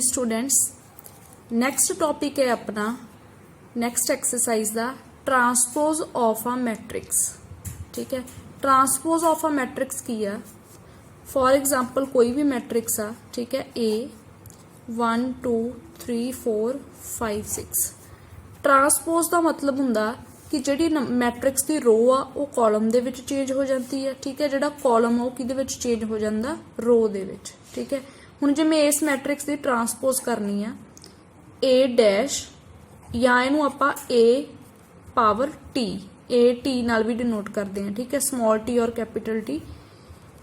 जी students, next topic है अपना next exercise का ट्रांसपोज ऑफ अ मैट्रिक्स। ठीक है, ट्रांसपोज ऑफ अ मैट्रिक्स की है। फॉर एग्जाम्पल कोई भी मैट्रिक्स आ, ठीक है, ए 1 2 3 4 5 6। ट्रांसपोज का मतलब हुंदा कि जिहड़ी मैट्रिक्स की रो आ वो कॉलम दे विच चेंज हो जाती है। ठीक है, जिहड़ा कॉलम आ वो किहदे विच चेंज हो जाता, रो दे विच। ठीक है, हुण जे मैं इस मैट्रिक्स की ट्रांसपोज करनी है ए डैश या इनू आपां ए पावर टी, ए टी नाल भी डिनोट करते हैं। ठीक है, स्मॉल टी और कैपिटल टी।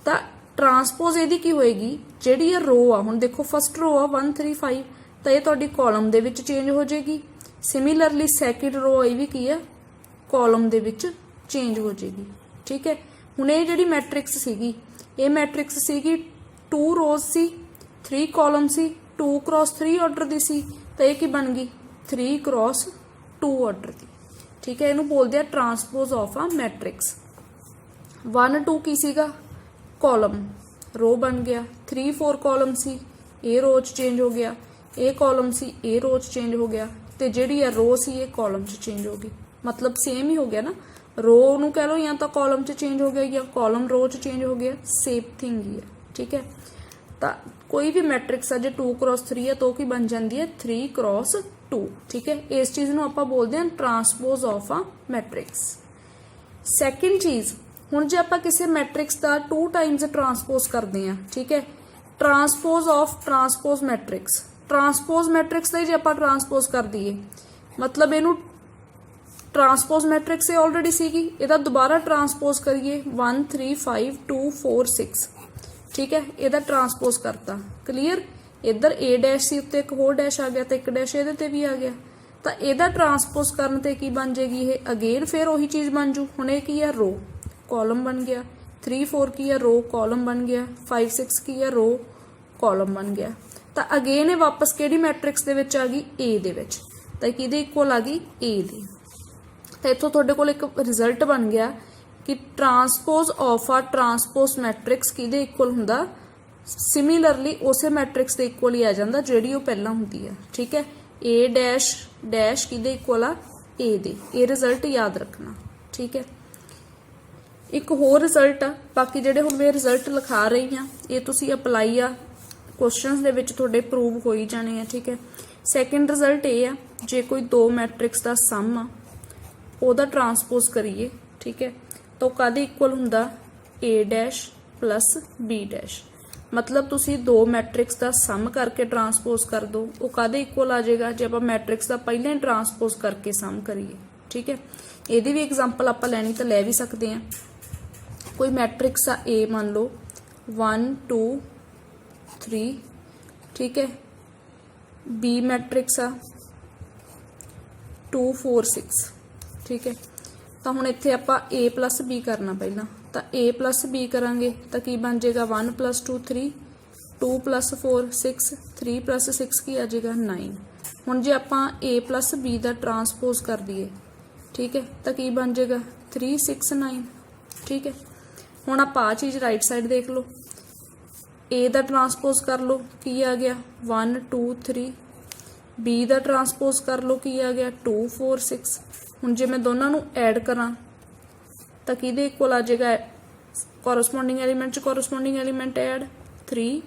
तो ट्रांसपोज इहदी की होएगी, जिहड़ी ये रो आ, हुण देखो फस्ट रो आ 1 3 5, तो ये तुहाडी कॉलम दे विच चेंज हो जाएगी। सिमिलरली सैकेंड रो ये भी की है, कॉलम दे विच चेंज हो जाएगी। ठीक है, हुण ये जिहड़ी मैट्रिक्स सीगी, ये मैट्रिक्स सीगी 2 रोज सी 3 कॉलम सी, 2 क्रॉस 3 ऑर्डर दी सी, तो ये की बन गई 3 क्रॉस 2 ऑर्डर दी। ठीक है, इन्हू बोलते हैं ट्रांसपोज ऑफ अ मैट्रिक्स। 1 2 की सीगा कॉलम, रो बन गया। 3 4 कॉलम सी, ए रोज चेंज हो गया। ए कॉलम सी, ए रोज चेंज हो गया। तो जिहड़ी है रो सी, ये कॉलम च चेंज हो गई। मतलब सेम ही हो गया ना, रो नू कह लो या तो कॉलम च चेंज हो गया या कॉलम रो च चेंज हो गया, सेम थिंग ही है। ठीक है, तो कोई भी मैट्रिक्स है जो 2 क्रॉस 3 है तो की बन जाती है 3 क्रॉस 2। ठीक है, इस चीज नू आपां बोलते हैं transpose of a matrix. Second चीज, हुण जे आपां किसी मैट्रिक्स का 2 टाइम्स ट्रांसपोज करते हैं, ठीक है, transpose of transpose matrix. Transpose matrix का ही जे आपां ट्रांसपोज कर दईए, मतलब इनू ट्रांसपोज मैट्रिक्स ऑलरेडी सीगी, इहदा दोबारा ट्रांसपोज करिए 1 3 5 2 4 6। ठीक है, इहदा ट्रांसपोज करता। क्लीयर, इधर ए डैश सी उत्ते एक होर डैश आ गया, तो एक डैश इहदे ते भी आ गया। तो इहदा ट्रांसपोज करने ते की बन जाएगी, ये अगेन फिर वही चीज बन जू। हुण ये की है, रो कॉलम बन गया। 3 4 की है, रो कॉलम बन गया। 5 6 की है, रो कॉलम बन गया। तो अगेन ये वापस किहड़ी मैट्रिक्स दे विच आ गई, ए दे विच। तो किहदे इक्वल आ गई, ए दी। तो इत्थों तुहाडे कोल एक रिजल्ट बन गया कि transpose of a transpose matrix किहदे इक्वल हुंदा, सिमिलरली उसे मैट्रिक्स दे इक्वल ही आ जांदा जिहड़ी वो पहला हुंदी है। ठीक है, ए डैश डैश किहदे इक्वल आ, ए दे। ये रिजल्ट याद रखना। ठीक है, एक होर रिजल्ट आ, बाकी जिहड़े हुण मैं रिजल्ट लिखा रही हाँ ये तुसीं अप्लाई आ क्वेश्चनस दे विच तुहाडे प्रूव हो ही जाने। ठीक है, सैकेंड रिजल्ट ये आ, जे कोई 2 मैट्रिक्स का सम आ ओदा ट्रांसपोज करिए, ठीक है, तो कादे इक्वल हुंदा, ए डैश प्लस बी डैश। मतलब तुसी 2 मैट्रिक्स का सम करके ट्रांसपोज कर दो, वो कादे इक्वल आ जाएगा, जे आप मैट्रिक्स का पहले ही ट्रांसपोज करके सम करिए। ठीक है, यदि भी एग्जाम्पल आप लैनी तो लै भी सकते हैं। कोई मैट्रिक्स आ ए, मान लो 1 2 3, ठीक है, बी मैट्रिक्स आ 2 4 6। ठीक है, तो हुण इत्थे आपां ए प्लस बी करना पहला, तो ए प्लस बी करांगे तो की बन जाएगा 1 + 2 3, 2 + 4 6, 3 + 6 की आ जाएगा 9। हुण जे आपां ए प्लस बी का ट्रांसपोज कर दिए, ठीक है, तो की बन जाएगा 3 6 9। ठीक है, हुण आपां चीज़ राइट साइड देख लो, ए का ट्रांसपोज कर लो की आ गया 1 2 3, बी का ट्रांसपोज कर लो की आ गया 2 4 6। हुण जे मैं दोनों नू ऐड करा तो किहदे इक्वल आ जाएगा, कॉरस्पोंडिंग एलीमेंट च कॉरस्पोंडिंग एलीमेंट ऐड 3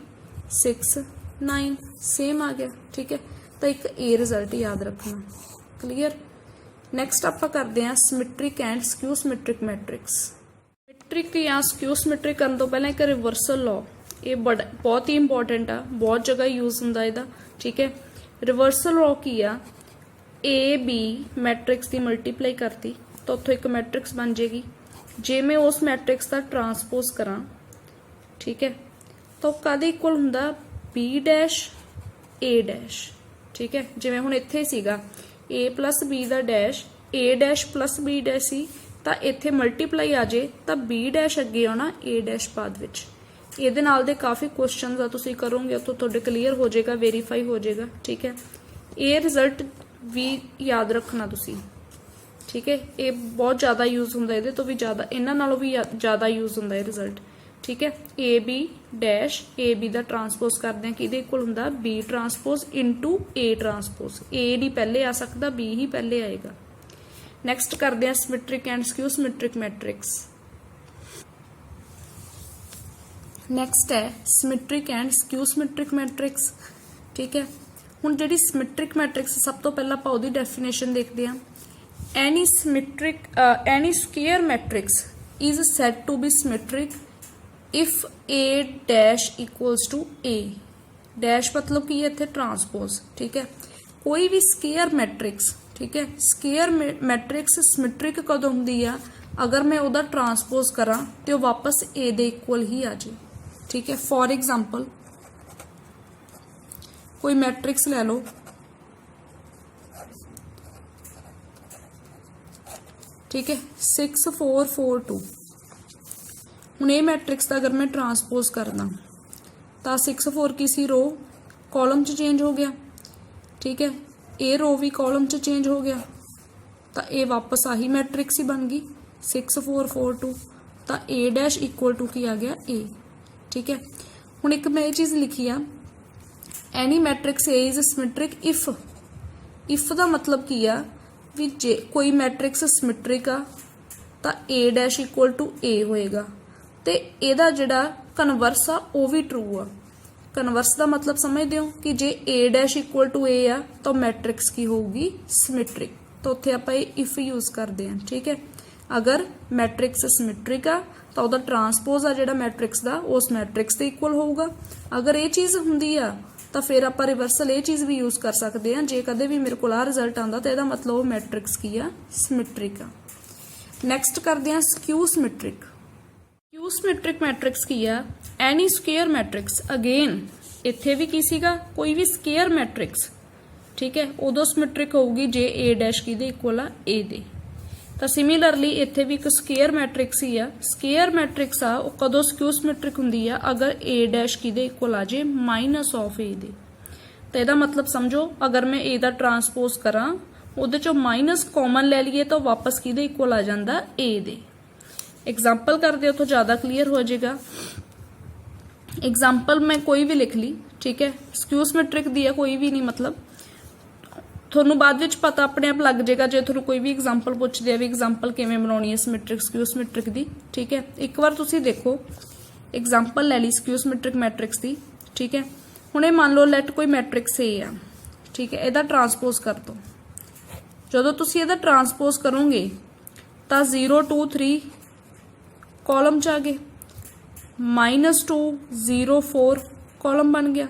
6 9, सेम आ गया। ठीक है, तो एक ए रिजल्ट याद रखना। क्लीयर, नैक्सट आप करते हैं symmetric and skew symmetric matrix. Symmetric या स्क्यू सिमेट्रिक करने तो पहले एक रिवर्सल लॉ, ये बहुत ही इंपॉर्टेंट आ, बहुत जगह यूज होंदा इहदा। ठीक है, रिवर्सल लॉ की आ, ए बी मैट्रिक्स की मल्टीप्लाई करती तो उत्थों एक मैट्रिक्स बन जाएगी। जे मैं उस मैट्रिक्स का ट्रांसपोज करा, ठीक है, तो कादे इक्वल हुंदा, बी डैश ए डैश। ठीक है, जिवें हुण इत्थे सीगा ए प्लस बी दा डैश, ए dash plus B dash C, तो इत्थे मल्टीप्लाई आ जाए तो बी डैश अगे आना ए डैश बाद विच। इहदे नाल दे काफ़ी क्वेश्चन तुसीं करोगे तो तुहाडे क्लीयर हो जाएगा, वेरीफाई हो जाएगा। ठीक है, ये रिजल्ट भी याद रखना तुसी। ठीक है, ये बहुत ज़्यादा यूज होंदा, इहदे तो भी ज़्यादा, इन्हां नालों भी ज़्यादा यूज होंदा है रिजल्ट। ठीक है। A B dash A B का ट्रांसपोज करते हैं कि इक्वल हुंदा B transpose into A transpose. A नहीं पहले आ सकता, बी ही पहले आएगा। नैक्सट करते हैं symmetric and skew symmetric matrix. Next है symmetric and skew symmetric matrix. ठीक है, हुण जिहड़ी सिमेट्रिक मैट्रिक्स सब तो पहला आपां उहदी डेफिनेशन देखते हैं। Any symmetric any square matrix is said to be symmetric if A dash equals to A dash मतलब कि इत्थे ट्रांसपोज। ठीक है, कोई भी स्केयर मैट्रिक्स, ठीक है, स्केयर मैट्रिक्स सिमेट्रिक कदों हुंदी आ अगर मैं उहदा ट्रांसपोज करा तो वापस ए दे इक्वल ही आ जाए। ठीक है, फॉर एग्जांपल कोई मैट्रिक्स ले लो, ठीक है, 6 4 4 2। हुण ये मैट्रिक्स का अगर मैं ट्रांसपोज करना तो 6 4 की सी रो कॉलम च चेंज हो गया। ठीक है, ए रो भी कॉलम च चेंज हो गया तो ये वापस आही मैट्रिक्स ही बन गई 6 4 4 2। तो ए डैश इक्वल टू की आ गया ए। ठीक है, हुण एक मैं ये चीज़ लिखी आ, any matrix A is symmetric if का मतलब की आ भी जे कोई मैट्रिक्स सिमेट्रिक आ तो ए डैश इक्वल टू ए होएगा तो एदा जिहड़ा कन्वर्स आ वो भी ट्रू आ। कन्वर्स का मतलब समझते हो कि जे ए डैश इक्वल टू ए आ तो मैट्रिक्स की होगी सिमेट्रिक। तो उत्थे आपां इफ यूज करते हैं। ठीक है, अगर मैट्रिक्स सिमेट्रिक आ तो उहदा ट्रांसपोज आ जिहड़ा मैट्रिक्स का उस मैट्रिक्स के इक्वल होगा। अगर ये चीज़ हुंदी आ तो फिर आप रिवर्सल ये चीज़ भी यूज कर सकते हैं, जे कदे भी मेरे को आ रिजल्ट आता तो यदा मतलब वो मैट्रिक्स की आ सिमेट्रिक आ। नैक्सट करते हैं skew symmetric. Skew symmetric matrix की आ एनी स्क्वेयर मैट्रिक्स। अगेन इत्थे भी की सीगा कोई भी स्क्वेयर मैट्रिक्स, ठीक है, उदों सिमेट्रिक होगी जे ए डैश की दे इक्वल आ ए दे। तो सिमिलरली इत्थे भी एक स्क्वेयर मैट्रिक्स ही आ। स्क्वेयर मैट्रिक्स आ वो कदों स्क्यू सिमेट्रिक हुंदी आ अगर ए डैश की दे इक्वल आ जे माइनस ऑफ ए दे। तो यदा मतलब समझो अगर मैं ए दा ट्रांसपोज करा उहदे चों माइनस कॉमन ले लीए तो वापस की दे इक्वल आ जांदा ए दे। एग्जाम्पल कर दे तो ज़्यादा क्लीयर हो जाएगा। एग्जाम्पल मैं कोई भी लिख ली, ठीक है, स्क्यू सिमेट्रिक दी है कोई भी नहीं, मतलब थोनों बाद विच पता अपने आप लग जाएगा जे थोनों कोई भी एग्जाम्पल पूछते भी एग्जाम्पल किवें बनाउणी है सिमेट्रिक स्क्यू सिमेट्रिक दी। ठीक है, एक बार तुसीं देखो एग्जाम्पल ले ली स्क्यू सिमेट्रिक मैट्रिक्स दी। ठीक है, हुण ये मान लो लैट कोई मैट्रिक्स ए आ, ठीक है, इहदा ट्रांसपोज कर दो। जदों तुसीं इहदा ट्रांसपोज करोगे तो 0 2 3 कॉलम च आ गए, -2 0 4 कॉलम बन गया,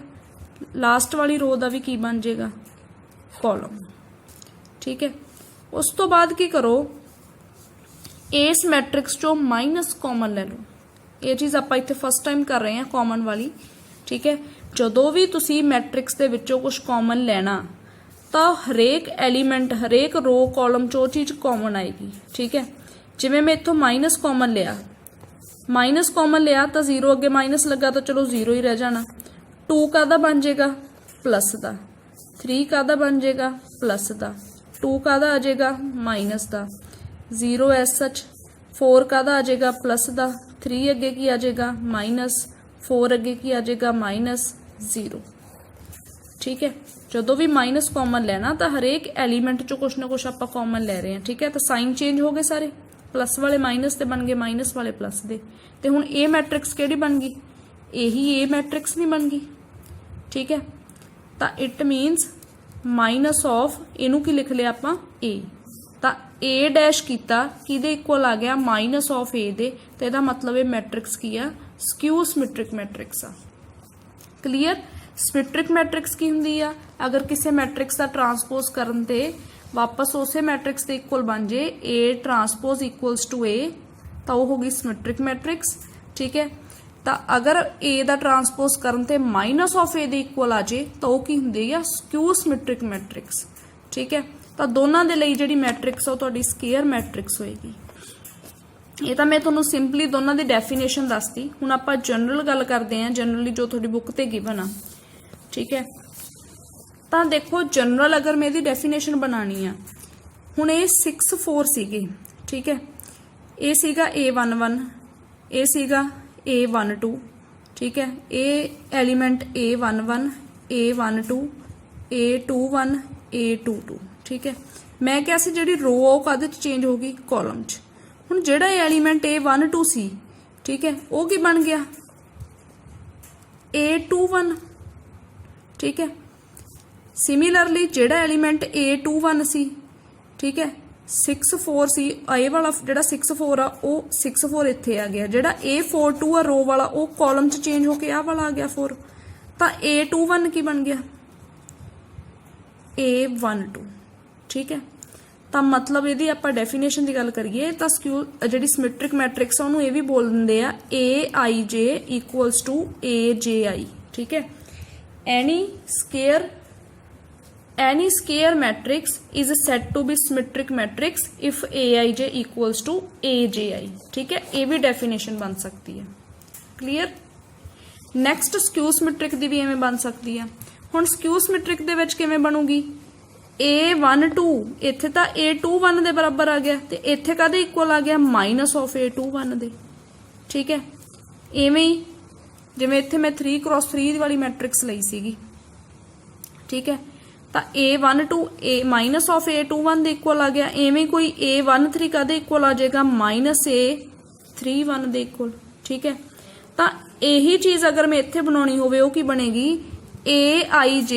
लास्ट वाली रो का भी की बन जाएगा कॉलम। ठीक है, उस तो बाद की करो इस मैट्रिक्स चो माइनस कॉमन ले लो। ये चीज़ आप इत्थे फर्स्ट टाइम कर रहे हैं कॉमन वाली। ठीक है, जदों भी तुसी मैट्रिक्स दे विचों कुछ कॉमन लेना तो हरेक एलीमेंट हरेक रो कॉलम चो चीज़ कॉमन आएगी। ठीक है, जिवें मैं इत्थों माइनस कॉमन लिया तो 0 अगे माइनस लगा तो चलो 0 ही रह जाना। 2 कादा बन जाएगा प्लस का, 3 कादा बन जाएगा प्लस का, 2 कादा आ जाएगा माइनस का, 0 एस सच, 4 कादा आ जाएगा प्लस का, 3 अगे की आ जाएगा माइनस, 4 अगे की आ जाएगा -0। ठीक है, जदों भी माइनस कॉमन लेना तो हरेक एलीमेंट चो कुछ ना कुछ आप कॉमन ले रहे हैं। ठीक है, तो साइन चेंज हो गए सारे, प्लस वाले माइनस के बन गए माइनस वाले प्लस दे। तो हुण ए मैट्रिक्स केड़ी बन गई, यही ए मैट्रिक्स नहीं बन गई। ठीक है, तो इट मीनस माइनस ऑफ इनू की लिख लिया आपां ए, तो ए डैश किया कि इक्वल आ गया माइनस ऑफ ए दे। तो यदा मतलब ये मैट्रिक्स की आ स्क्यू सिमेट्रिक मैट्रिक्स आ। क्लीयर। सिमेट्रिक मैट्रिक्स की हुंदी आ अगर किसी मैट्रिक्स का ट्रांसपोज करन ते वापस उसे मैट्रिक्स के इक्वल बन जाए ए ट्रांसपोज इक्वल्स टू ए तो वो होगी सिमेट्रिक मैट्रिक्स। ठीक है, तो अगर ए का ट्रांसपोज करन ते माइनस ऑफ ए दे इक्वल आ जाए तो वो की हुंदी आ स्क्यू सिमेट्रिक मैट्रिक्स। ठीक है, तो दोनों के लिए जिहड़ी मैट्रिक्स है वो स्केयर मैट्रिक्स होएगी। ये तो मैं तुहानूं सिंपली दोनों की डेफिनेशन दसती। हुण आपां जनरल गल करते हैं, जनरली जो तुहाडी बुक ते गिवन आ। ठीक है, तो देखो जनरल अगर मैं इसकी डेफिनेशन बनानी आ, हुण ये 6 4 सीगे। ठीक है, ये सीगा A11, ये सीगा A12, ठीक है, ए element A11, A12, A21, A22, ठीक है। मैं क्या सी जिहड़ी रो आ काहदे च चेंज होगी, कॉलम च। हुण जिहड़ा एलीमेंट A12 सी, ठीक है, वो की बन गया A21, ठीक है। सिमिलरली जिहड़ा एलीमेंट A21 सी, ठीक है, 64 सी, ए वाला जिहड़ा 64 आ वो 64 इत्थे आ गया, जिहड़ा A42 आ रो वाला वो कॉलम च चेंज होके आ वाला आ गया 4, तो A21 की बन गया A12, ठीक है। तो मतलब यदि आपां डेफिनेशन की गल करिए तो स्क्यू जिहड़ी सिमेट्रिक मैट्रिक्स उहनूं ये भी बोल दिंदे आ AIJ इक्वल्स टू AJI, ठीक है। Any square matrix is said to be symmetric matrix if AIJ equals to AJI, ठीक है। ये भी डेफिनेशन बन सकती है, क्लीयर। नैक्सट स्क्यू सिमेट्रिक दी भी एवें बन सकती है। हुण स्क्यू सिमेट्रिक दे विच किवें बनूगी, A12 इत्थे तां A21 दे बराबर आ गया ते इत्थे काहदे इक्वल आ गया, माइनस ऑफ A21 दे, ठीक है। इवें ही जिवें इत्थे मैं 3x3 वाली मैट्रिक्स लई सीगी, ठीक है, तो A12 ए माइनस ऑफ A21 दे इक्वल आ गया। इवें कोई A13 काहदे इक्वल आ जाएगा, माइनस A31 दे इक्वल, ठीक है। तो यही चीज अगर मैं इत्थे बनाउणी होवे, वो की बनेगी AIJ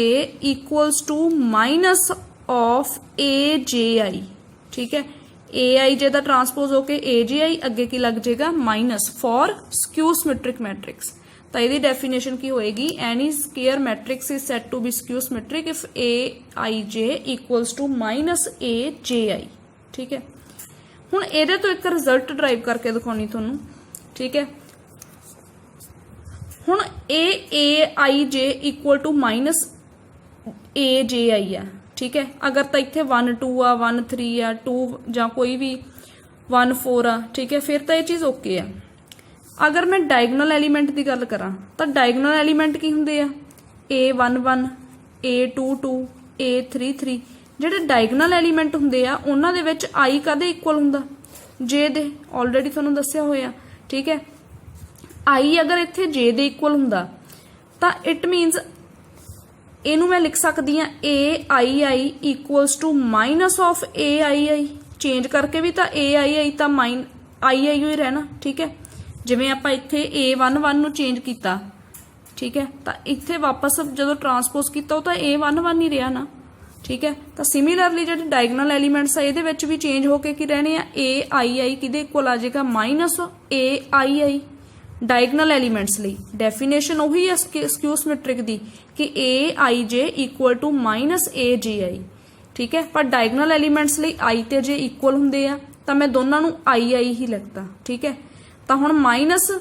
equals to minus of AJI, ठीक है। AIJ दा ट्रांसपोज होके AJI अगे की लग जाएगा minus for skew symmetric matrix. तो यदि डेफिनेशन की होएगी, any square matrix is said to be skew symmetric if AIJ equals to minus AJI, ठीक है। हुण इहदे तो एक रिजल्ट ड्राइव करके दिखाउणी तुहानूं, ठीक है। हुण AIJ equal to minus AJI है, ठीक है। अगर तो इत्थे 1 2 आ 1 3 आ 2 जां कोई भी 1 4 आ, ठीक है, फिर तो यह चीज़ ओके है। अगर मैं डायगनल एलीमेंट की गल करा तो डायगनल एलीमेंट की होंदे आ, A11, A22, A33, जिहड़े डायगनल एलीमेंट होंदे आ उन्हां दे विच I कदे इक्वल हुंदा, J दे, ऑलरेडी तुहानूं दस्सिया होया, ठीक है। I अगर इत्थे J दे इक्वल हुंदा तां इट मीनस इनू मैं लिख सकती हाँ AII equals to minus of AII, change करके भी तो AII तो II ही रहना, ठीक है। जिवें आपां इत्थे A11 नूं चेंज किया, ठीक है, तो इत्थे वापस जो ट्रांसपोज किया तो A11 ही रहा ना, ठीक है। तो सिमिलरली जो डायगनल एलीमेंट्स है ये भी चेंज होके की रहने AII किहदे इक्वल आ जाएगा, माइनस AII डायगनल एलीमेंट्स लई। डेफिनेशन उही है स्क्यू सिमेट्रिक दी कि AIJ equal to minus AJI, ठीक है। पर डायगनल एलीमेंट्स लई I ते J इक्वल हुंदे आ तां मैं दोनों नूं II ही लिखता, ठीक है। तो हुण माइनस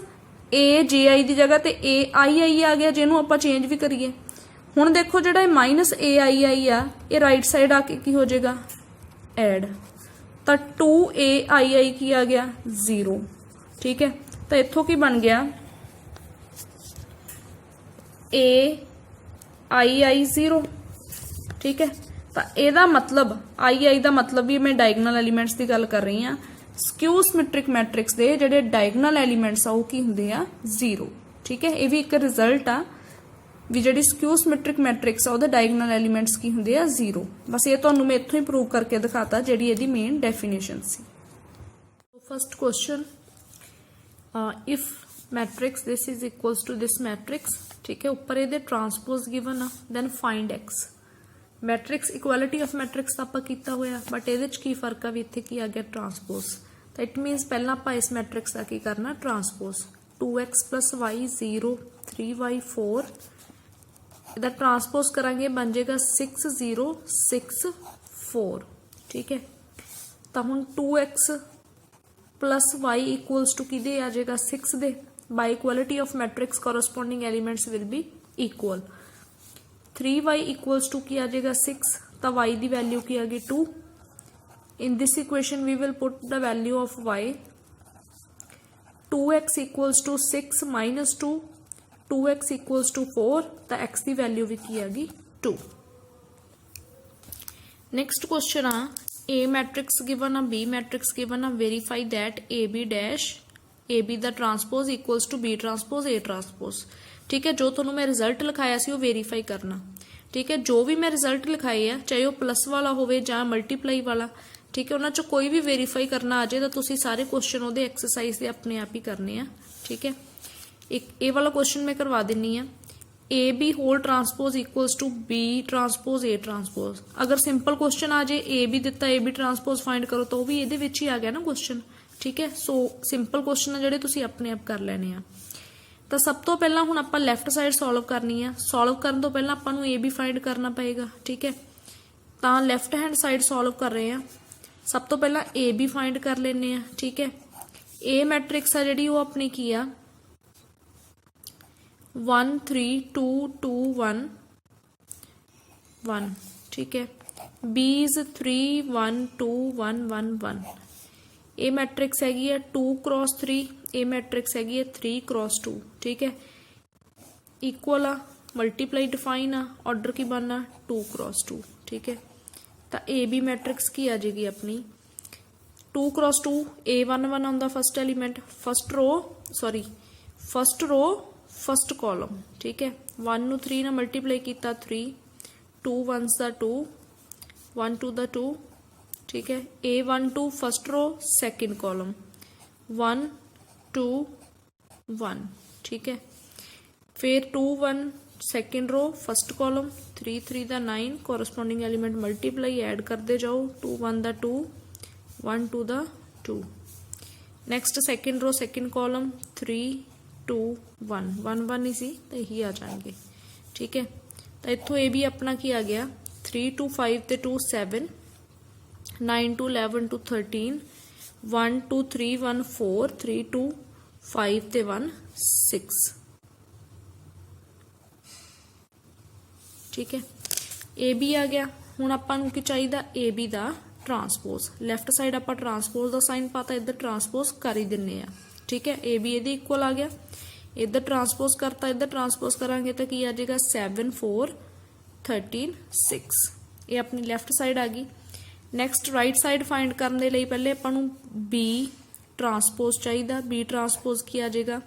AJI की जगह ते AII आ गया, जिन्हों आपां चेंज भी करिए। हुण देखो जिहड़ा माइनस AII आ ये राइट साइड आके की हो जाएगा, एड, तो 2AII की आ गया 0, ठीक है। तो इत्थों की बन गया AII 0, ठीक है। तो यदा मतलब II का मतलब भी मैं डायगनल एलीमेंट्स की गल कर रही हाँ, स्क्यू सिमेट्रिक मैट्रिक्स के जिहड़े डायगनल एलीमेंट्स आ वो की हुंदे आ 0, ठीक है। ये भी एक रिजल्ट आ भी जिहड़ी स्क्यू सिमेट्रिक मैट्रिक्स आ उहदे डायगनल एलीमेंट्स की हुंदे आ 0। बस ये तुहानूं मैं इत्थों ही प्रूव करके दिखाता जिहड़ी इहदी मेन डेफिनेशन सी। First question, if matrix this is equals to this matrix, ठीक है, ऊपर ये ट्रांसपोज गिवन आ, then find x. Matrix equality of matrix तो आप किया होया, बट ये की फर्क आ भी इत्थे की आ गया ट्रांसपोज। तो इट मीनस पहला आप इस मैट्रिक्स का की करना ट्रांसपोज, 2x + y 0 3y 4, इधर ट्रांसपोज करांगे बन जाएगा 6 0 6 4, ठीक है। तो हुण 2x + y इक्वल्स टू किदे आ जाएगा 6 दे, by equality of matrix corresponding elements will be equal. 3y equals to की आ जाएगा 6, तो y की वैल्यू की आ गई 2। In this equation we will put the value of y, 2x equals to 6 - 2, 2x equals to 4, तो x की वैल्यू भी की आ गई 2। नेक्स्ट क्वेश्चन आ, A मैट्रिक्स गिवन आ, B मैट्रिक्स गिवन आ, verify that AB dash A B दा transpose equals to B transpose A transpose. ठीक है, जो तुहानूं मैं रिजल्ट लिखाया सी वो वेरीफाई करना। ठीक है, जो भी मैं रिजल्ट लिखाए है चाहे वो प्लस वाला होवे जां मल्टीप्लाई वाला, ठीक है, उन्हां चों कोई भी वेरीफाई करना आ जाए तो तुसीं सारे क्वेश्चन उहदे एक्सरसाइज दे अपने आप ही करने आ। ठीक है, एक ए वाला क्वेश्चन मैं करवा दिन्नी आ, A B whole transpose equals to B transpose A transpose. अगर सिंपल क्वेश्चन आ जाए ए बी दिता ए बी ट्रांसपोज फाइंड करो तो भी ये ही आ गया ना क्वेश्चन। ठीक है, सो सिंपल क्वेश्चन है जो अपने आप कर लेने आ। तो सब तो पहला हुण आपां लैफ्ट साइड सॉल्व करनी है। सॉल्व करन तो पहला आपां नूं ए बी फाइंड करना पएगा। ठीक है, तो लैफ्ट हैंड साइड सॉल्व कर रहे हैं। सब तो पहला ए बी फाइंड कर लेने आ। ठीक है, ए मैट्रिक्स है जिहड़ी वो अपनी की आ 1 3 2 2 1 1। ठीक है, बी इज 3 1 2 1 1 1। ए मैट्रिक्स हैगी है 2 क्रॉस 3, ए मैट्रिक्स हैगी है 3 क्रॉस 2। ठीक है, इक्वल आ, मल्टीप्लाई डिफाइन आ, ऑर्डर की बनना 2 क्रॉस 2। ठीक है, तो ए बी मैट्रिक्स की आ जाएगी अपनी 2 क्रॉस 2, A1 1 आउंदा first element, first row first column. ठीक है, 1 नूं 3 नाल मल्टीप्लाई किया 3, 2 1s दा 2, 1 2 दा 2। ठीक है, A1 2 first row second column 1 2 1। ठीक है, फिर 2 1 सेकंड रो फर्स्ट कॉलम 3 3 दा 9, कोरस्पोंडिंग एलीमेंट मल्टीप्लाई ऐड करते जाओ 2 1 दा 2, 1 2 दा 2। Next second row second column 3 2 1 1 1 ही सी तो यही आ जाएंगे। ठीक है, तो इत्थों ए भी अपना की आ गया 3 2 5 ते 2 7, 9 2 11 2 13, 1 2 3 1 4, 3 2 5 ते 1 6। ठीक है, ए बी आ गया। हुण आपां नूं की चाहीदा ए बी दा ट्रांसपोज। लैफ्ट साइड आपां ट्रांसपोज दा साइन पाता, इधर ट्रांसपोज कर ही दिन्ने आ। ठीक है, ए बी इहदे इक्वल आ गया, इधर ट्रांसपोज करता, इधर ट्रांसपोज करांगे तो की आ जाएगा 7 4 13 6। ये अपनी लैफ्ट साइड आ गई। नैक्सट राइट साइड फाइंड करने दे लई पहले आपां नूं बी ट्रांसपोज चाहिदा। बी ट्रांसपोज की आ जाएगा,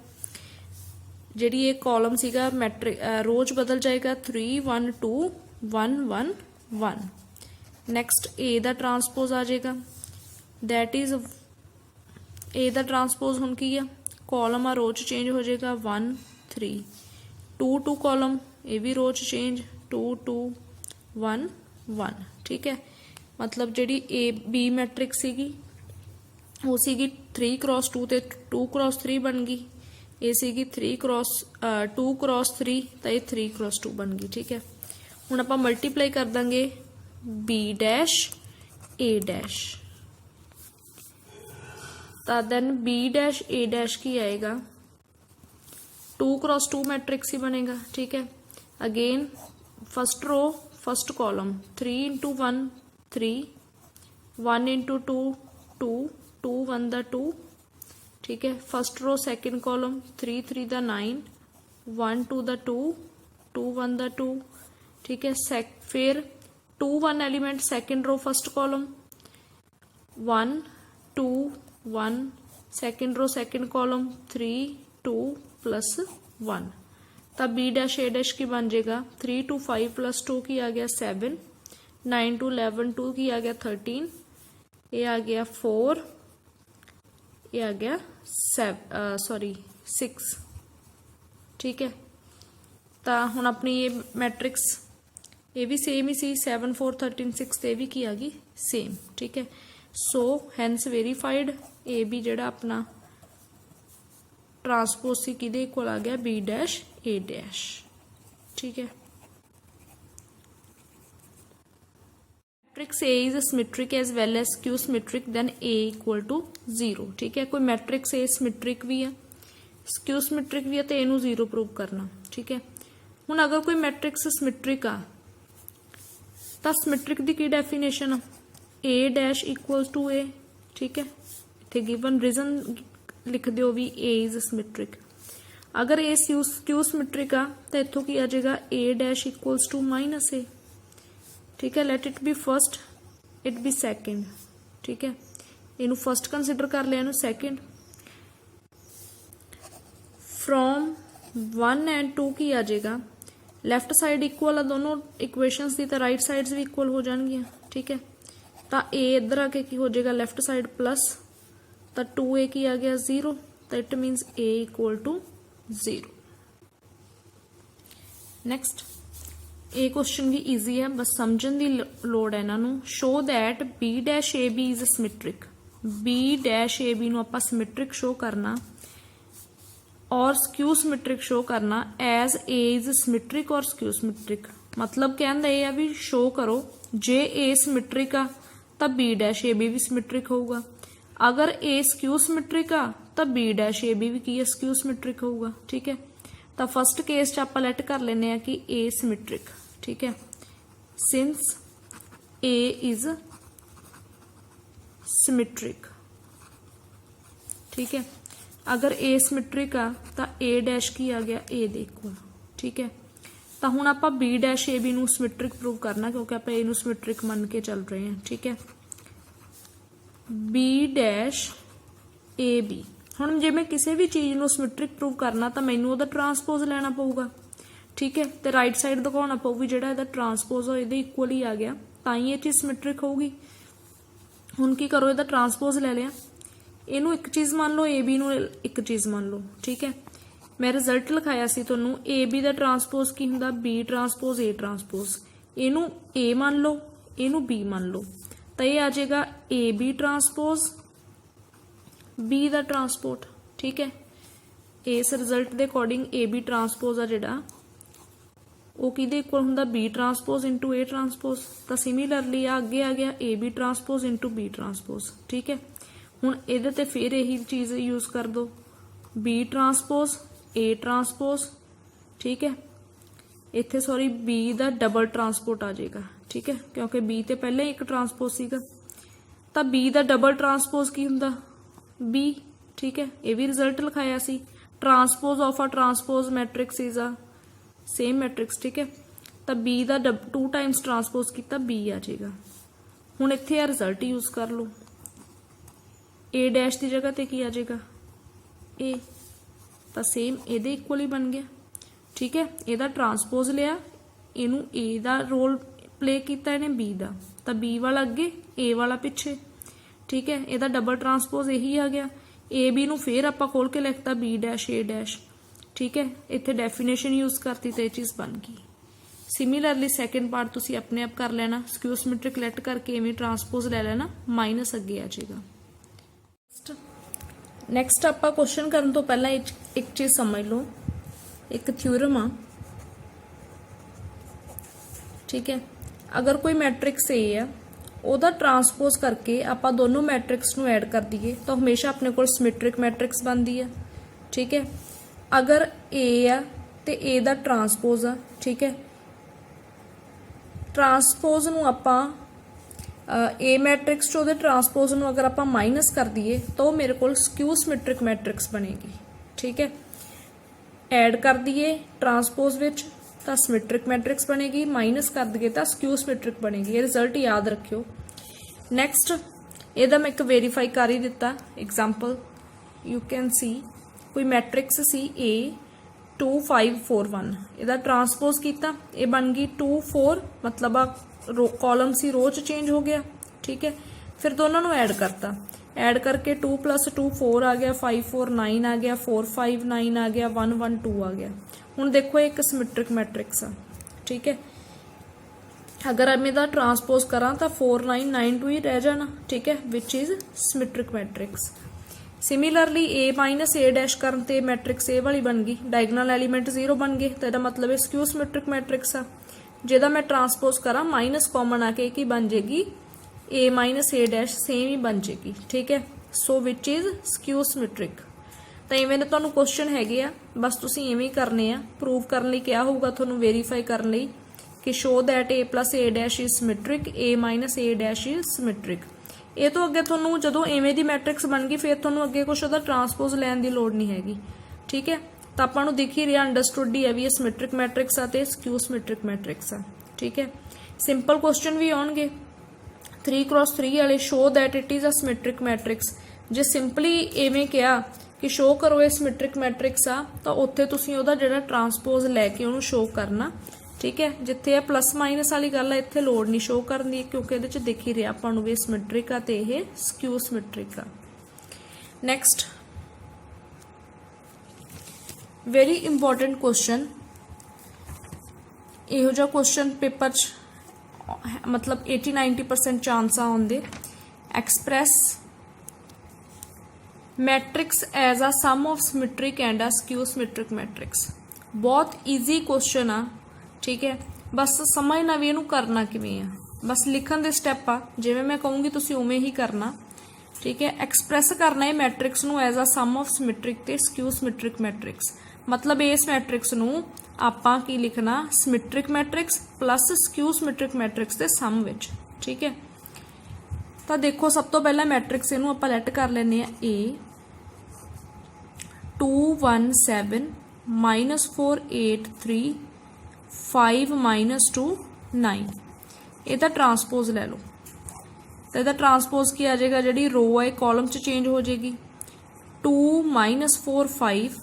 जिहड़ी ये कॉलम सीगा मैट्रिक रोज बदल जाएगा 3 1 2 1 1 1। नैक्सट ए दा ट्रांसपोज आ जाएगा, दैट इज ए दा ट्रांसपोज हुण की आ कॉलम आ रोज चेंज हो जाएगा 1 3, 2 2 कॉलम ये भी रोज चेंज 2 2 1 1। ठीक है, मतलब जिहड़ी ए बी मैट्रिक्स सीगी वो सीगी 3 क्रॉस 2 ते 2 क्रॉस 3 बन गई। ये सीगी 2 क्रॉस 3 तो ये 3 क्रॉस 2 बन गई। ठीक है, हुण आपां मल्टीप्लाई कर देंगे बी डैश ए डैश, तो देन बी डैश ए डैश की आएगा 2 क्रॉस 2 मैट्रिक्स ही बनेगा। ठीक है, again first row first column 3 into 1 3, 1 into 2 2, 2 1 दा 2। ठीक है, फर्स्ट रो सेकंड कॉलम 3 3 दा 9, 1 2 दा 2, 2 1 दा 2। ठीक है, फिर 2 1 element second row first column 1 2 1, second row second column 3 2 plus 1। तब बी डैश ए डैश की बन जाएगा 3 2 5 प्लस 2 की आ गया 7, 9 2 11 2 की आ गया 13, ये आ गया 4, ये आ गया 6। ठीक है, तो हुण अपनी ये मैट्रिक्स ये भी सेम ही सी 7 4 13 6 ते भी की आ गई सेम। ठीक है, so hence verified A B जिहड़ा अपना ट्रांसपोज सी किहदे इक्वल आ गया बी डैश ए डैश। ठीक है, matrix A is symmetric as well as skew symmetric then A equal to 0। ठीक है, कोई मैट्रिक्स ए सिमेट्रिक भी है क्यू सिमेट्रिक भी है तो इनू 0 प्रूव करना। ठीक है, हुण अगर कोई मैट्रिक्स सिमेट्रिक आ तो सिमेट्रिक की की डेफिनेशन आ A dash equal to A. ठीक है, इत्थे गिवन रीजन लिख दिओ भी ए इज सिमेट्रिक। अगर ए क्यू सिमेट्रिक आ तो इत्थों की आ जाएगा ए डैश इक्वल्स टू माइनस ए। ठीक है, let it be first it be second. ठीक है, इनू फर्स्ट कंसिडर कर लिया, इनू सेकंड। फ्रॉम 1 एंड 2 की आ जाएगा लैफ्ट साइड इक्वल आ दोनों इक्वेशनस की, तो राइट साइड्स भी इक्वल हो जाएंगी, ठीक है। तो ए इधर आके की हो जाएगा लैफ्ट साइड प्लस, तो 2a की आ गया 0, तो it means a equal to 0। Next ਇਹ क्वेश्चन भी ईजी है, बस समझण ਦੀ ਲੋੜ ਹੈ ਇਹਨਾਂ ਨੂੰ। Show that B dash A B is symmetric, B dash A B ਨੂੰ ਆਪਾਂ ਸਿਮੈਟ੍ਰਿਕ ਸ਼ੋ ਕਰਨਾ और स्क्यू सिमेट्रिक शो करना एज ए इज सिमेट्रिक और स्क्यू सिमेट्रिक। मतलब कहना यह है भी शो करो जे ए सिमेट्रिक आ तो बी डैश ए बी भी सिमेट्रिक होगा, अगर ए स्क्यू सिमेट्रिक आ तो बी डैश ए बी भी की है स्क्यू सिमेट्रिक होगा, ठीक है। तो फस्ट केस च आप लैट कर लेने कि ए सिमेट्रिक, ठीक है, सिंस ए इज सिमेट्रिक, ठीक है। अगर ए सिमेट्रिक आ तो ए डैश की आ गया ए दे इक्वल, ठीक है। तो हुण आपां बी डैश ए बी नूं सिमेट्रिक प्रूव करना क्योंकि आपां ए नूं सिमेट्रिक मन के चल रहे हैं, ठीक है। बी डैश ए बी, हुण जे मैं किसी भी चीज़ नूं सिमेट्रिक प्रूव करना तो मैनूं उहदा ट्रांसपोज लैना पऊगा, ठीक है। तो राइट साइड दिखाना पऊ भी जिहड़ा इहदा ट्रांसपोज हो इहदे इक्वल ही आ गया, तां ही ये चीज़ सिमेट्रिक होगी। हुण की करो, इहदा ट्रांसपोज ले लिया, इनू एक चीज़ मान लो, ए बी नू एक चीज़ मान लो, ठीक है। मैं रिजल्ट लिखाया सी तुहानू, ए बी का ट्रांसपोज की हुंदा बी ट्रांसपोज ए ट्रांसपोज, इनू ए मान लो, इनू बी मान लो, तो ये आ जाएगा ए बी ट्रांसपोज बी का ट्रांसपोर्ट, ठीक है। इस रिजल्ट के अकॉर्डिंग ए बी ट्रांसपोज आ जिहड़ा वो किहदे इक्वल हुंदा B transpose into A transpose. तो सिमिलरली अगे आ गया A B transpose into B transpose, ठीक है। हुण इहदे ते फिर यही चीज़ यूज कर दो, बी ट्रांसपोज ए ट्रांसपोज, ठीक है। इत्थे सॉरी बी का डबल ट्रांसपोर्ट आ जाएगा, ठीक है, क्योंकि बी ते पहले ही एक ट्रांसपोज सीगा। तो बी का डबल ट्रांसपोज की हुंदा बी, ठीक है, ये भी रिजल्ट लिखाया सी। Transpose of a transpose matrix is a same matrix, ठीक है। तो बी का 2 टाइम्स ट्रांसपोज किया बी आ जाएगा। हुण इत्थे आ रिजल्ट यूज कर लो, ए डैश की जगह ते की आ जाएगा ए, तो सेम ये इक्वल ही बन गया, ठीक है। ਇਹਦਾ ट्रांसपोज लिया, इनू ए का रोल प्ले किया इन्हें बी का, तो बी वाला अगे ए वाला पिछे, ठीक है। ਇਹਦਾ डबल ट्रांसपोज यही आ गया, ए बी नू फिर आप खोल के लिखता बी डैश ए डैश, ठीक है। इत्थे डेफिनेशन यूज करती तो यह चीज़ बन गई। सिमिलरली सैकेंड पार्ट तुसी अपने आप कर लेना, स्क्यू सिमेट्रिक लेट करके इवें ट्रांसपोज ले लेना, माइनस अगे आ जाएगा। नैक्सट आप क्वेश्चन करने तो पहला एक चीज़ समझ लो, एक थ्योरम आ, ठीक है। अगर कोई मैट्रिक्स ए है ਉਹਦਾ ट्रांसपोज करके आप दोनों मैट्रिक्स नू ऐड कर दिए तो हमेशा अपने को सिमेट्रिक मैट्रिक्स बनती है, ठीक है। अगर ए आ तो ए का ट्रांसपोज आ, ठीक है। ट्रांसपोज नू आपां ए मैट्रिक्स चो ट्रांसपोज नू अगर आप माइनस कर दिए तो मेरे को स्क्यू सिमेट्रिक मैट्रिक्स बनेगी, ठीक है। ऐड कर दिए ट्रांसपोज विच तो सिमेट्रिक मैट्रिक्स बनेगी, माइनस कर दिए तो स्क्यू सिमेट्रिक बनेगी। ये रिजल्ट याद रखियो। नैक्सट ਇਹਦਾ मैं एक वेरीफाई कर ही दिता एग्जाम्पल, यू कैन सी कोई मैट्रिक्स सी ए 2 5 4 1, ਇਹਦਾ ट्रांसपोज किया, ये बन गई 2 4, मतलब कॉलम सी रो च चेंज हो गया, ठीक है। फिर दोनों को ऐड करता, ऐड करके 2 + 2 4 आ गया, 5 4 9 आ गया, 4 5 9 आ गया, 1 1 2 आ गया। हुण देखो एक सिमेट्रिक मैट्रिक्स आ, ठीक है। अगर मैं इहदा ट्रांसपोज करा तो 4 9 9 2 ही रह जाना, ठीक है, which is symmetric matrix. Similarly A minus A dash करन ते मैट्रिक्स ए वाली बन गई, डायगनल एलीमेंट 0 बन गए, तो यदा मतलब है स्क्यू सिमेट्रिक मैट्रिक्स आ। जिहदा मैं ट्रांसपोज करा माइनस कॉमन आके की बन जाएगी ए माइनस ए डैश, सेम ही बन जाएगी, ठीक है। सो विच इज स्क्यू सिमेट्रिक। तो इवें दे तुहानूं क्वेश्चन हैगे आ, बस तुसीं इवें ही करने आ। प्रूव करने लई क्या होगा तुहानूं, वेरीफाई करने लई कि show that A plus A dash is symmetric, A minus A dash is symmetric. ये तो अगे तुहानूं जदों इवें दी मैट्रिक्स बन गई फिर तुहानूं अगे कुछ उहदा ट्रांसपोज लैण दी लोड़ नहीं हैगी, ठीक है। तो आपां नूं दिख ही रिहा, अंडरस्टूड ही है भी ये सिमेट्रिक मैट्रिक्स आ ते स्क्यू सिमेट्रिक मैट्रिक्स आ, ठीक है। सिंपल क्वेश्चन भी आउणगे 3 क्रॉस 3 वाले, show that it is a symmetric matrix. जे सिंपली इवें कहा कि शो करो ये सिमेट्रिक मैट्रिक्स आ, तो उत्थे तुसीं उहदा जिहड़ा ट्रांसपोज लैके उहनूं शो करना। ठीक है, जिथे ये प्लस माइनस वाली गल है इत्थे लोड़ नहीं शो करनी, क्योंकि इहदे च दिख ही रहा आपां नूं भी सिमेट्रिक आ ते ये स्क्यू सिमेट्रिक आ। नैक्सट वेरी इंपॉर्टेंट क्वेश्चन, इहो जिहा क्वेश्चन पेपर च मतलब 80-90% चांस आउंदे। Express matrix as a sum of symmetric and a skew symmetric matrix. बहुत ईजी क्वेश्चन आ। ठीक है, बस समझना भी इहनूं करना किवें आ, बस लिखण दे स्टैप आ, जिवें मैं कहूँगी तुसीं उवें ही करना। ठीक है, एक्सप्रैस करना है मैट्रिक्स नूं as a sum of symmetric ते स्क्यू सिमेट्रिक मैट्रिक्स। मतलब इस मैट्रिक्स नूं आपां की लिखना symmetric matrix plus skew symmetric matrix के सम विच। ठीक है, तो देखो सब तो पहला मैट्रिक्स इनू आपां लैट कर लैने आ A 2 1 7 -4 8 3 5 -2 9। ਇਹਦਾ ट्रांसपोज लै लो, तो ਇਹਦਾ ट्रांसपोज की आ जाएगा, जी रो है कॉलम च चेंज हो जाएगी। 2 -4 5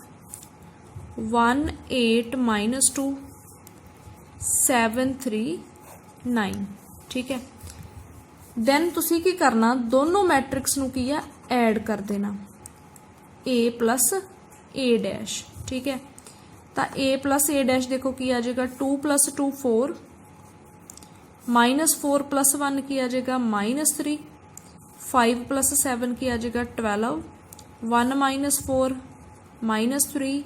1 8 -2 7 3 9। ठीक है, दैन तुसी की करना, दोनों मैट्रिक्स नूं की है ऐड कर देना A प्लस A डैश। ठीक है, तो A प्लस A डैश देखो की आ जाएगा 2 + 2 4 -4 + 1 की आ जाएगा -3 5 + 7 की आ जाएगा 12 1 -4 -3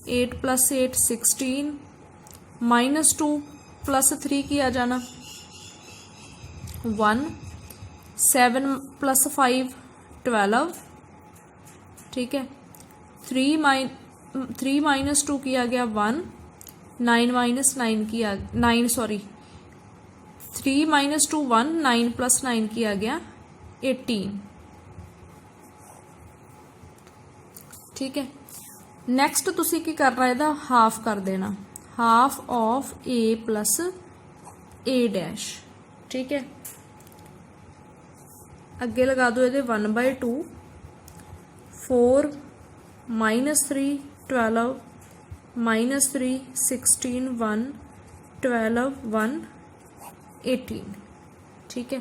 8 + 8 16 -2 + 3 की आ जाना 1 7 + 5 12। ठीक है, 3 - 2 की आ गया 1 9 - 9 की आ 9 सॉरी 3 - 2 1 9 + 9 की आ गया 18। ठीक है, नैक्सट तुसी की करना, इहदा हाफ कर देना, half of A plus A dash. ठीक है, अगे लगा दो ये 1/2 4 -3 12 -3 16 1 12 1 18। ठीक है,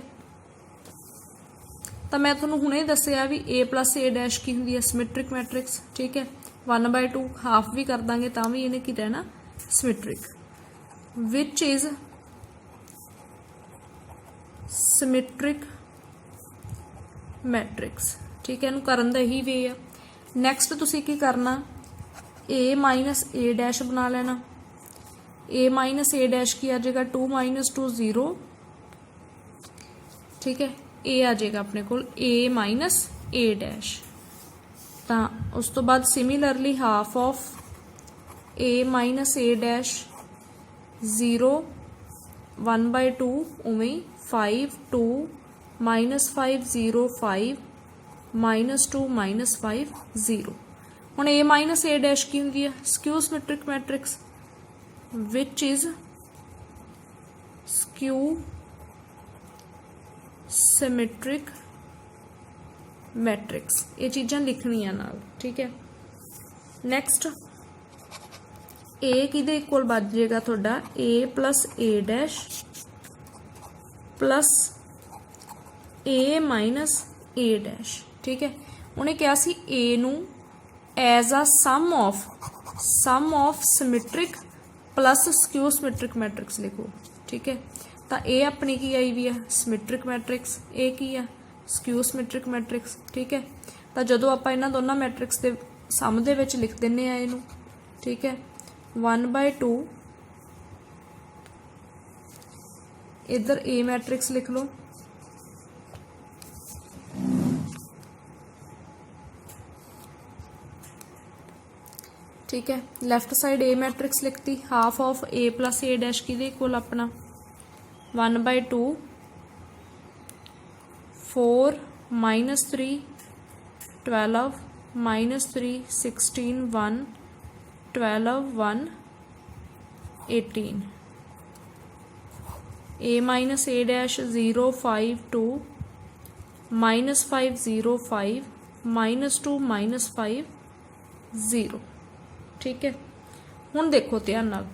तो मैं तुहानूं हुणे दस्सिया भी A प्लस A डैश की हुंदी है सिमेट्रिक मैट्रिक्स। ठीक है, 1/2 हाफ भी कर देंगे तो भी इन्हें की रहना symmetric, which is symmetric matrix. ठीक है, इनू करन दा यही वे है। नैक्सट तुसी की करना, A माइनस A डैश बना लेना। A माइनस A डैश की आ जाएगा 2 - 2 0। ठीक है, A आ जाएगा अपने को A माइनस A डैश। तो उस तो बाद similarly half of A minus A dash 0 1/2 उवें 5 2 -5 0 5 -2 -5 0। हुण A माइनस A डैश की होंगी है skew symmetric matrix, which is skew symmetric matrix. ये चीज़ां लिखनियां नाल। ठीक है, नैक्सट A किहदे इक्वल बच जाएगा तुहाडा A plus A dash plus A minus A dash. ठीक है, उन्हें क्या सी A नू as a sum of symmetric plus skew symmetric matrix लिखो। ठीक है, तो A अपनी की आई भी है सिमेट्रिक मैट्रिक्स, A की है स्क्यू सिमेट्रिक मैट्रिक्स। ठीक है, तो जदों आपां इन्हां दोनों मैट्रिक्स के सम दे विच लिख दिंने आ इहनूं। ठीक है, 1/2 इधर A मैट्रिक्स लिख लो, ठीक है, लैफ्ट साइड A मैट्रिक्स लिखती, half of A plus A dash की इक्वल अपना 1/2 4 -3 12 -3 16 1 12 1 18। A minus A dash 0 5 2 -5 0 5 -2 -5 0। ठीक है, हुण देखो ध्यान नाल,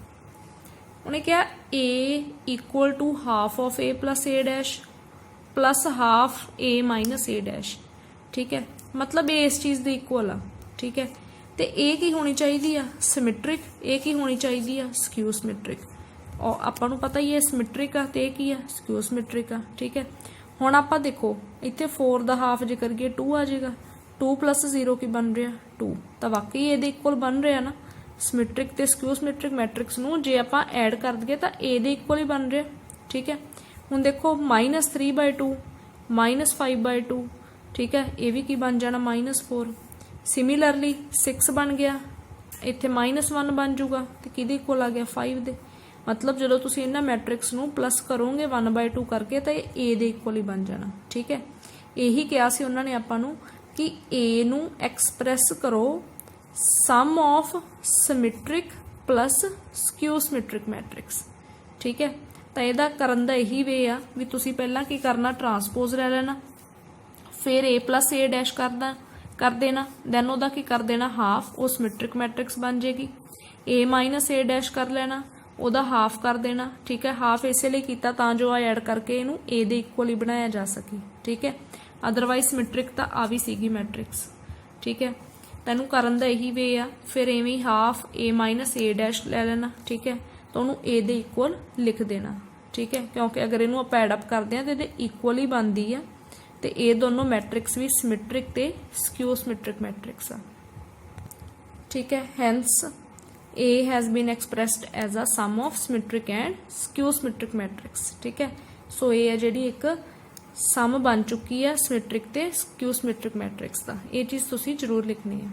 उन्हें क्या a equal to half of a plus a dash plus half a minus a dash. ठीक है, मतलब a इस चीज़ दे इक्वल आ। ठीक है, तो a की होनी चाहिए आ सिमेट्रिक, a की होनी चाहिए आ स्क्यू सिमेट्रिक। और आपां नूं पता ही है सिमेट्रिक आ ते की आ स्क्यू सिमेट्रिक आ। ठीक है, हुण आपां देखो इत्थे 4 दा हाफ जे करिए 2 आ जाएगा, 2 प्लस 0 की बन रहा 2, तो वाकई ए दे इक्वल बन रहा ना। सिमेट्रिक ते स्क्यू सिमेट्रिक मैट्रिक्स नूं जे आपां ऐड कर दईए तो ए दे इक्वल ही बन रहा। ठीक है, हुण देखो -3/2 -5/2। ठीक है, ये भी की बन जाना -4। सिमिलरली 6 बन गया, इत्थे -1 बन जूगा, तो किहदे इक्वल आ गया 5 दे। मतलब जो तुसीं इन्हां मैट्रिक्स नूं प्लस करोगे 1/2 करके तो ए दे इक्वल ही बन जाना। ठीक है, यही कहा सी उन्होंने आपां नूं कि ए नूं एक्सप्रैस करो sum of symmetric plus skew symmetric matrix. ठीक है, तो यदा करन दा यही वे आ भी तुसीं पहलां की करना ट्रांसपोज ले लेना, फिर a प्लस a डैश कर देना, दैन उहदा की कर देना हाफ, वो सिमेट्रिक मैट्रिक्स बन जाएगी। a माइनस a डैश कर लेना, उहदा हाफ कर देना। ठीक है, हाफ इसलिए किया तां जो ऐड करके इनू a दे इक्वल ही बनाया जा सके। ठीक है, अदरवाइज सिमेट्रिक तो आ भी सीगी मैट्रिक्स। ठीक है, तैनू करन दा यही वे आ, फिर इवें half a minus a dash ले लेना। ठीक है, तो उन्होंने a दे इक्वल लिख देना। ठीक है, क्योंकि अगर इनू आप एडअप करते हैं तो ये इक्वल ही बनती है, तो ये दोनों मैट्रिक्स भी सिमेट्रिक ते स्क्यू सिमेट्रिक मैट्रिक्स आ। ठीक है, hence A has been expressed as a sum of symmetric and skew symmetric matrix। ठीक है, सो ये है जी एक सम बन चुकी है सिमेट्रिक ते स्क्यू सिमेट्रिक मैट्रिक्स का, ये चीज़ तुसीं जरूर लिखनी है।